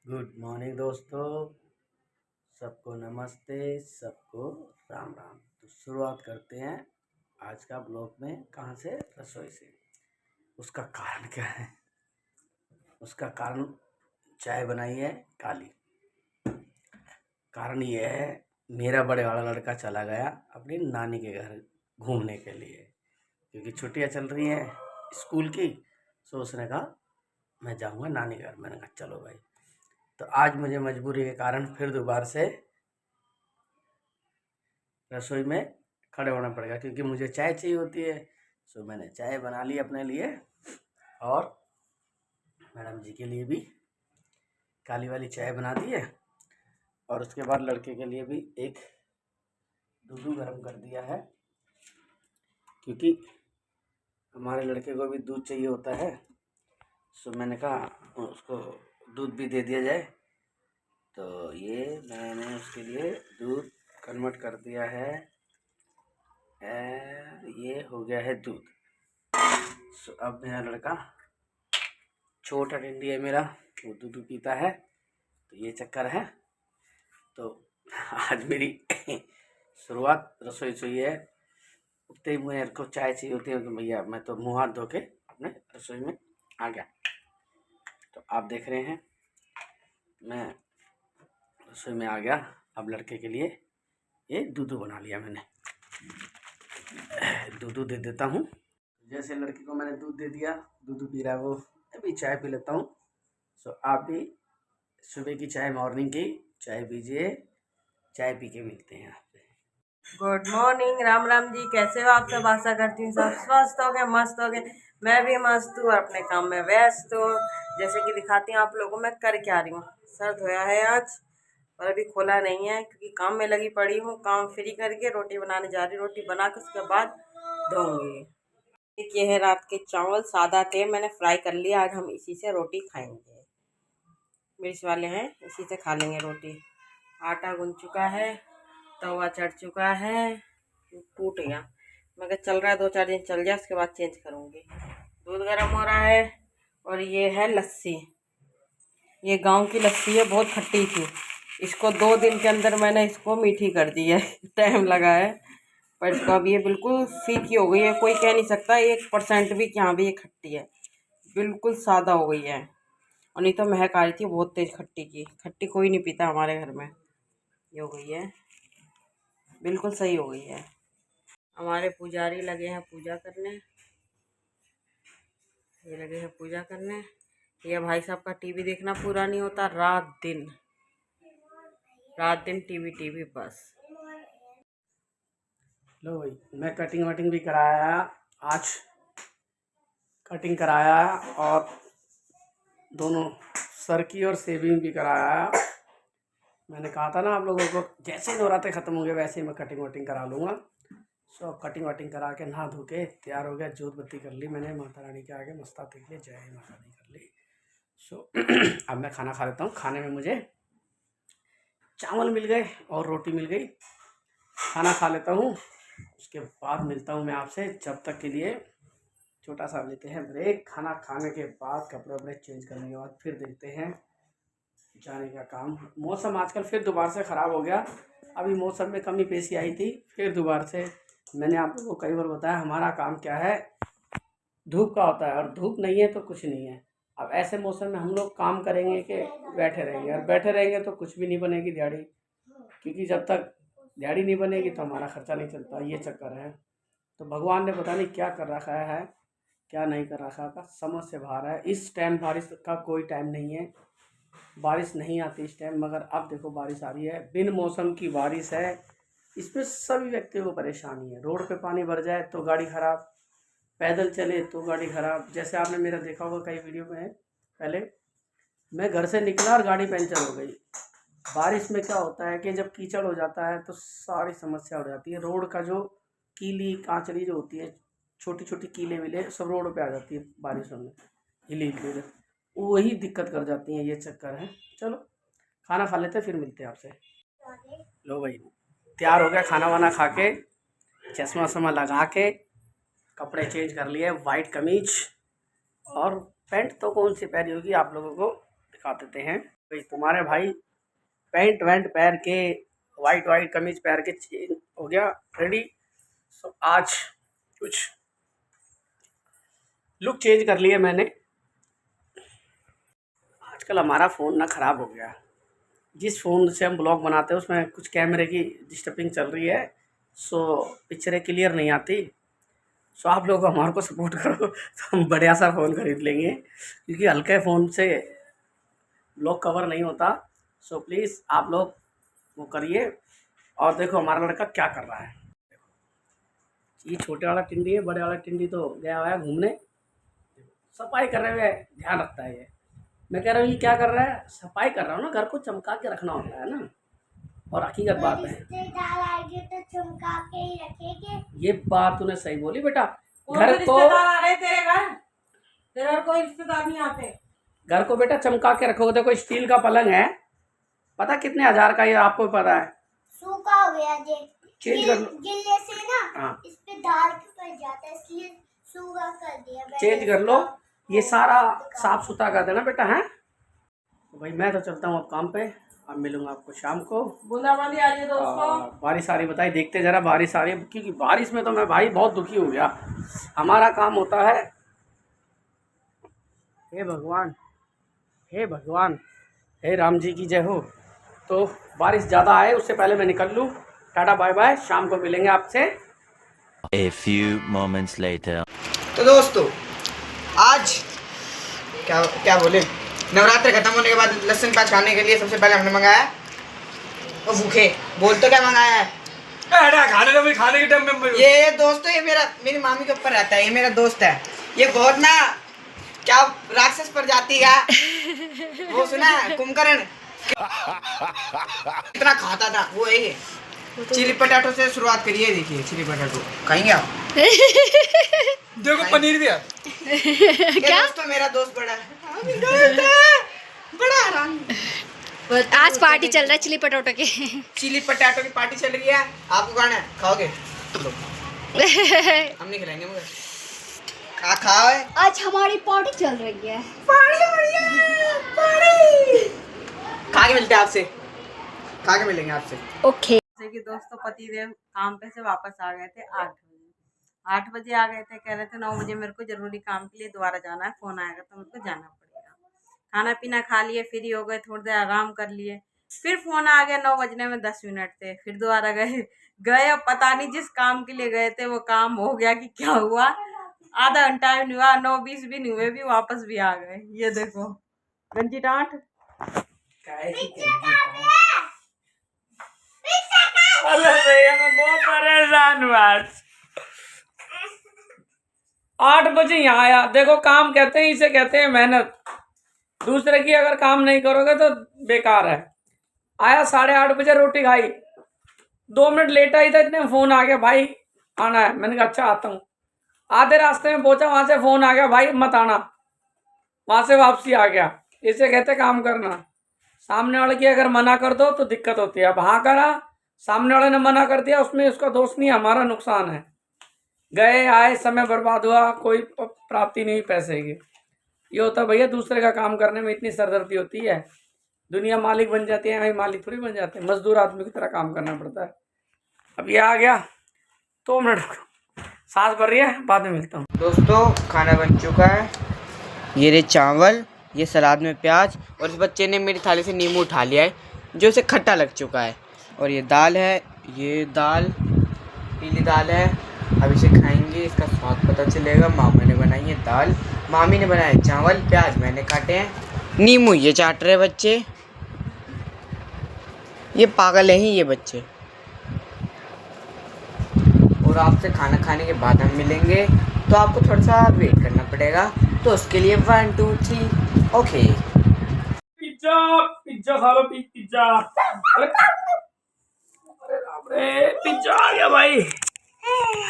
Good morning दोस्तों, सबको नमस्ते, सबको राम राम। तो शुरुआत करते हैं आज का ब्लॉग में। कहाँ से? रसोई से। उसका कारण क्या है? उसका कारण चाय बनाई है काली। कारण ये है, मेरा बड़े वाला लड़का चला गया अपनी नानी के घर घूमने के लिए, क्योंकि छुट्टियां चल रही हैं स्कूल की। तो उसने कहा मैं जाऊंगा नानी घर। मैंने कहा चलो भाई। तो आज मुझे मजबूरी के कारण फिर दोबारा से रसोई में खड़े होना पड़ेगा, क्योंकि मुझे चाय चाहिए होती है। सो मैंने चाय बना ली अपने लिए, और मैडम जी के लिए भी काली वाली चाय बना दी है। और उसके बाद लड़के के लिए भी एक दूध गर्म कर दिया है, क्योंकि हमारे लड़के को भी दूध चाहिए होता है। सो मैंने कहा उसको दूध भी दे दिया जाए। तो ये मैंने उसके लिए दूध कन्वर्ट कर दिया है। ये हो गया है दूध। सो अब मेरा लड़का छोटा टिंडी है मेरा, वो दूध पीता है। तो ये चक्कर है। तो आज मेरी शुरुआत रसोई से ही है। उठते ही मेरे को चाय चाहिए होती है, तो भैया मैं तो मुँह हाथ धो के अपने रसोई में आ गया। तो आप देख रहे हैं मैं रसोई में आ गया। अब लड़के के लिए ये दूध बना लिया मैंने। दूध दे देता हूँ। जैसे लड़के को मैंने दूध दे दिया, दूध पी रहा है वो, अभी चाय पी लेता हूँ। सो आप भी सुबह की चाय, मॉर्निंग की चाय पीजिए। चाय पी के मिलते हैं आपसे। Good morning, Ram Ram ji. कैसे हो आप सब? आशा करती हूँ सब स्वस्थ हो गए, मस्त हो गए। मैं भी मस्त हूँ और अपने काम में व्यस्त हूँ। जैसे कि दिखाती हूँ आप लोगों को मैं कर क्या रही हूँ। सर धोया है आज और अभी खोला नहीं है, क्योंकि काम में लगी पड़ी हूँ। काम फ्री करके रोटी बनाने जा रही हूँ। रोटी बना के उसके बाद धोऊंगी। एक ये है रात के चावल, सादा थे, मैंने फ्राई कर लिया। आज हम इसी से रोटी खाएंगे। मिर्च वाले हैं, इसी से खा लेंगे रोटी। आटा गूंथ चुका है, तवा चढ़ चुका है, टूट गया। मैं कहा चल रहा है, 2-4 दिन चल जाए, उसके बाद चेंज करूँगी। दूध गर्म हो रहा है और ये है लस्सी। ये गांव की लस्सी है, बहुत खट्टी थी। इसको 2 दिन के अंदर मैंने इसको मीठी कर दी है। टाइम लगा है, पर इसको अब ये बिल्कुल फीकी हो गई है। कोई कह नहीं सकता 1% भी कि हाँ भी ये खट्टी है। बिल्कुल सादा हो गई है। और नहीं तो महक आ रही थी बहुत तेज खट्टी की। खट्टी कोई नहीं पीता हमारे घर में। ये हो गई है, बिल्कुल सही हो गई है। हमारे पुजारी लगे हैं पूजा करने। ये लगे हैं पूजा करने। ये भाई साहब का टीवी देखना पूरा नहीं होता, रात दिन रात दिन टीवी टीवी बस। लो भाई, मैं कटिंग वटिंग भी कराया आज। कटिंग कराया और दोनों सर की और सेविंग भी कराया। मैंने कहा था ना आप लोगों को, जैसे ही नवरात्रे ख़त्म होंगे वैसे ही मैं कटिंग वटिंग करा लूँगा। सो अब कटिंग वटिंग करा के नहा धो के तैयार हो गया। जोत बत्ती कर ली मैंने, माता रानी के आगे मस्ता टेक लिया, जय माता दी कर ली। सो अब मैं खाना खा लेता हूँ। खाने में मुझे चावल मिल गए और रोटी मिल गई। खाना खा लेता हूँ, उसके बाद मिलता हूँ मैं आपसे। जब तक के लिए छोटा सा लेते हैं ब्रेक। खाना खाने के बाद कपड़े वपड़े चेंज करने के बाद फिर देखते हैं जाने का काम। मौसम आजकल फिर दोबारा से ख़राब हो गया। अभी मौसम में कमी पेशी आई थी, फिर दोबारा से। मैंने आप लोगों को कई बार बताया हमारा काम क्या है, धूप का होता है, और धूप नहीं है तो कुछ नहीं है। अब ऐसे मौसम में हम लोग काम करेंगे कि बैठे रहेंगे? और बैठे रहेंगे तो कुछ भी नहीं बनेगी दिहाड़ी, क्योंकि जब तक दिहाड़ी नहीं बनेगी तो हमारा खर्चा नहीं चलता। ये चक्कर है। तो भगवान ने पता नहीं क्या कर रखा है, क्या नहीं कर रखा का समझ से बाहर है। इस टाइम बारिश का कोई टाइम नहीं है, बारिश नहीं आती इस टाइम, मगर अब देखो बारिश आ रही है। बिन मौसम की बारिश है। इसमें सभी व्यक्तियों को परेशानी है। रोड पे पानी भर जाए तो गाड़ी खराब, पैदल चले तो गाड़ी खराब। जैसे आपने मेरा देखा होगा कई वीडियो में पहले, मैं घर से निकला और गाड़ी पंचर हो गई। बारिश में क्या होता है कि जब कीचड़ हो जाता है तो सारी समस्या हो जाती है। रोड का जो कीली कांचड़ी जो होती है, छोटी छोटी कीले विले सब रोड पे आ जाती है बारिशों में, हिली हिली, वही दिक्कत कर जाती हैं। ये चक्कर है। चलो खाना खा लेते फिर मिलते हैं आपसे। लो भाई, तैयार हो गया खाना वाना खा के, चश्मा वश्मा लगा के, कपड़े चेंज कर लिए, वाइट कमीज और पैंट तो कौन सी पहनी होगी आप लोगों को दिखा देते हैं। भाई तुम्हारे भाई पैंट वैंट पहन के, वाइट कमीज पहन के हो गया रेडी। सो आज कुछ लुक चेंज कर लिया मैंने। आजकल हमारा फ़ोन ना ख़राब हो गया। जिस फ़ोन से हम ब्लॉग बनाते हैं उसमें कुछ कैमरे की डिस्टर्बिंग चल रही है, सो पिक्चरें क्लियर नहीं आती। सो आप लोग हमारे को सपोर्ट करो तो हम बढ़िया सा फ़ोन खरीद लेंगे, क्योंकि हल्के फ़ोन से ब्लॉग कवर नहीं होता। सो प्लीज़ आप लोग वो करिए। और देखो हमारा लड़का क्या कर रहा है। ये छोटे वाला टिंडी है, बड़े वाला टिंडी तो गया हुआ है घूमने। सफाई कर रहे हुए ध्यान रखता है ये। मैं कह रहा हूँ ये क्या कर रहा है, सफाई कर रहा हूँ ना, घर को चमका के रखना होता है ना। और हकीकत बात है, रिश्तेदार आएंगे तो चमका के ही रखेंगे। ये बात तूने सही बोली बेटा। घर को रिश्तेदार आ रहे तेरे घर, तेरे घर कोई रिश्तेदार नहीं आते। घर को बेटा चमका के रखोगे। देखो स्टील का पलंग है, पता कितने हजार का, ये आपको पता है। सूखा हो गया ये, चेंज कर लो। गिल्ले से ना हाँ, इस पे दाल पड़ जाता है, इसलिए सूखा कर दिया मैंने। चेंज कर लो, ये सारा साफ सुथरा कर देना बेटा है। तो भाई मैं तो चलता हूँ अब काम पे, अब मिलूंगा आपको शाम को। बूंदाबांदी आ रही है दोस्तों। बारिश आ रही बताई, देखते जरा बारिश आ रही है, क्योंकि बारिश में तो मैं भाई बहुत दुखी हो गया। हमारा काम होता है, हे भगवान, हे भगवान, हे राम जी की जय हो। तो बारिश ज़्यादा आए उससे पहले मैं निकल लूँ। टाटा बाय बाय, शाम को मिलेंगे आपसे। A few moments later. तो दोस्तों आज क्या बोले, नवरात्र खत्म होने के बाद लहसुन प्याज खाने के लिए सबसे पहले हमने मंगाया वो भूखे बोल तो क्या मंगाया है, खाने तो खाने के टाइम में ये दोस्तों, ये मेरी मामी के ऊपर रहता है, ये मेरा दोस्त है। ये बहुत ना क्या राक्षस प्रजाति का वो सुना है, कुंभकर्ण इतना खाता था वो है। ये चिली पटाटो से शुरुआत करिए। देखिए चिली पटाटो खाएंगे आप? देखो पनीर भी है। क्या दोस्तों, मेरा दोस्त बड़ा है, बड़ा आराम। आज पार्टी चल रहा है चिली पटाटो की। चिली पटाटो की पार्टी चल रही है। आपको खाना है, खाओगे? हम नहीं खिलाएंगे मगर खाओ। आज हमारी पार्टी चल रही है। खा के मिलते हैं आपसे, खा के मिलेंगे आपसे। ओके। जैसे कि दोस्तों पतिदेव काम पे से वापस आ गए थे 8 बजे आ गए थे। कह रहे थे 9 बजे मेरे को जरूरी काम के लिए दोबारा जाना है, फोन आएगा तो मेरे को जाना पड़ेगा। खाना पीना खा लिए, फ्री हो गए, थोड़ी देर आराम कर लिए, फिर फोन आ गया 9 बजने में 10 मिनट थे। फिर दोबारा गए अब पता नहीं जिस काम के लिए गए थे वो काम हो गया कि क्या हुआ। आधा घंटा भी नहीं हुआ, 9:20 भी नहीं हुए, भी वापस भी आ गए। ये देखो गंजी डांट। अरे भैया मैं बहुत परेशान हूँ आज। 8 बजे यहाँ आया। देखो काम कहते हैं, इसे कहते हैं मेहनत। दूसरे की अगर काम नहीं करोगे तो बेकार है। आया 8:30 बजे, रोटी खाई, 2 मिनट लेट आई था, इतने में फोन आ गया भाई आना है। मैंने कहा अच्छा आता हूँ। आधे रास्ते में पहुंचा, वहां से फोन आ गया भाई मत आना। वहां से वापसी आ गया। इसे कहते काम करना। सामने वाले की अगर मना कर दो तो दिक्कत होती है। अब हाँ करा, सामने वाले ने मना कर दिया, उसमें उसका दोष नहीं, हमारा नुकसान है। गए आए, समय बर्बाद हुआ, कोई प्राप्ति नहीं पैसे की। ये होता भैया, दूसरे का काम करने में इतनी सरदर्दी होती है। दुनिया मालिक बन जाती है, भाई मालिक थोड़ी बन जाते हैं। मजदूर आदमी की तरह काम करना पड़ता है। अब ये आ गया, 2 मिनट सांस भर रही है, बाद में मिलता हूँ। दोस्तों खाना बन चुका है। ये रहे चावल, ये सलाद में प्याज, और इस बच्चे ने मेरी थाली से नींबू उठा लिया है जो इसे खट्टा लग चुका है। और ये दाल है, ये दाल पीली दाल है। अब इसे खाएंगे, इसका स्वाद पता चलेगा। मामा ने बनाई है दाल, मामी ने बनाया चावल, प्याज मैंने काटे हैं, नींबू ये चाट रहे बच्चे। ये पागल हैं ही ये बच्चे। और आपसे खाना खाने के बाद हम मिलेंगे, तो आपको थोड़ा सा वेट करना पड़ेगा। तो उसके लिए 1 2 3 ओके। पिज्जा पिज्जा खा लो, पिज्जा। अरे बाप रे, पिज्जा आ गया भाई।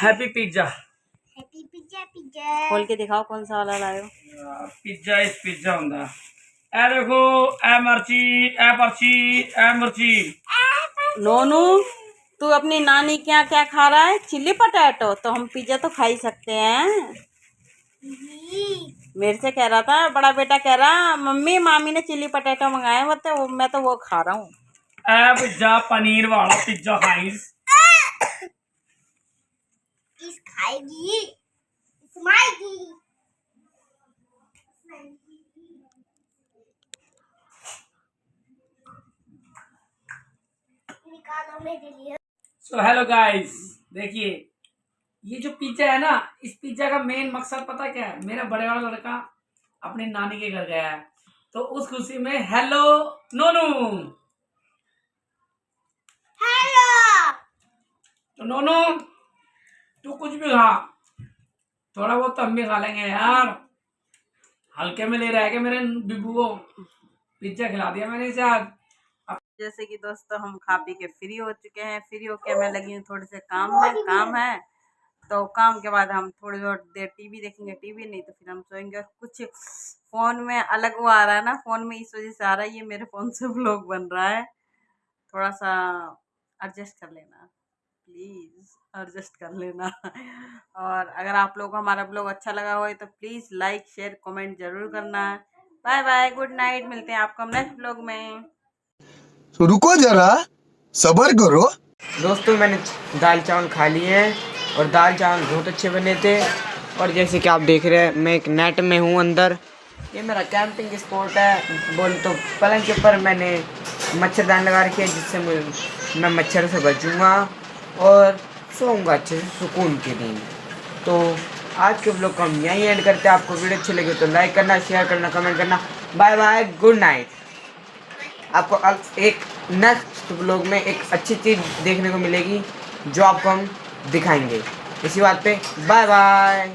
Happy pizza. Happy pizza pizza. खोल के दिखाओ कौन सा वाला लाए हो। पिज्जा इस पिज्जा होंगे। ए देखो, ए मिर्ची, ए पर्ची, ए मिर्ची। नोनू तू अपनी नानी के यहाँ क्या खा रहा है? Chilli potato. तो हम पिज्जा तो खा ही सकते हैं। जी। मेरे से कह रहा था, बड़ा बेटा कह रहा मम्मी मामी ने चिली पटेटो मंगाए होते, वो मैं तो वो खा रहा हूँ। पिज्जा पनीर वाला पिज्जा खाइस। इस खाएगी, स्माइली। निकालो मेरे लिए। सो हेलो गाइस, देखिए ये जो पिज्जा है ना, इस पिज्जा का मेन मकसद पता क्या है? मेरा बड़े वाला लड़का अपनी नानी के घर गया है, तो उस खुशी में हेलो नोनू। हेलो। तो नोनू तू कुछ भी खा, थोड़ा बहुत तो हम भी खा लेंगे यार। हल्के में ले रहा है कि मेरे बिब्बू को पिज्जा खिला दिया मैंने इसे आज। जैसे कि दोस्तों हम खा पी के फ्री हो चुके हैं। फ्री होके मैं लगी हूँ थोड़े से काम है। तो काम के बाद हम थोड़ी देर टीवी देखेंगे, टीवी नहीं तो फिर हम सोएंगे। और कुछ फ़ोन में अलग वो आ रहा है ना, फ़ोन में इस वजह से आ रहा है, ये मेरे फ़ोन से व्लॉग बन रहा है, थोड़ा सा एडजस्ट कर लेना प्लीज़, एडजस्ट कर लेना। और अगर आप लोग को हमारा ब्लॉग अच्छा लगा हो तो प्लीज़ लाइक शेयर कमेंट ज़रूर करना। बाय बाय, गुड नाइट, मिलते हैं आपको नेक्स्ट ब्लॉग में। तो रुको जरा, सब्र करो। दोस्तों मैंने दाल चावल खा लिए हैं और दाल चावल बहुत अच्छे बने थे। और जैसे कि आप देख रहे हैं मैं एक नेट में हूँ अंदर। ये मेरा कैंपिंग स्पॉट है। बोल तो पलंग के ऊपर मैंने मच्छरदानी लगा रखी है, जिससे मैं मच्छर से बचूँगा और सोऊंगा अच्छे से सुकून के दिन। तो आज के ब्लॉग को हम यहीं एंड करते हैं। आपको वीडियो अच्छी लगी तो लाइक करना, शेयर करना, कमेंट करना। Bye bye, good night. आपको एक नेक्स्ट ब्लॉग में एक अच्छी चीज़ देखने को मिलेगी जो आपको हम दिखाएंगे। इसी बात पे बाय बाय।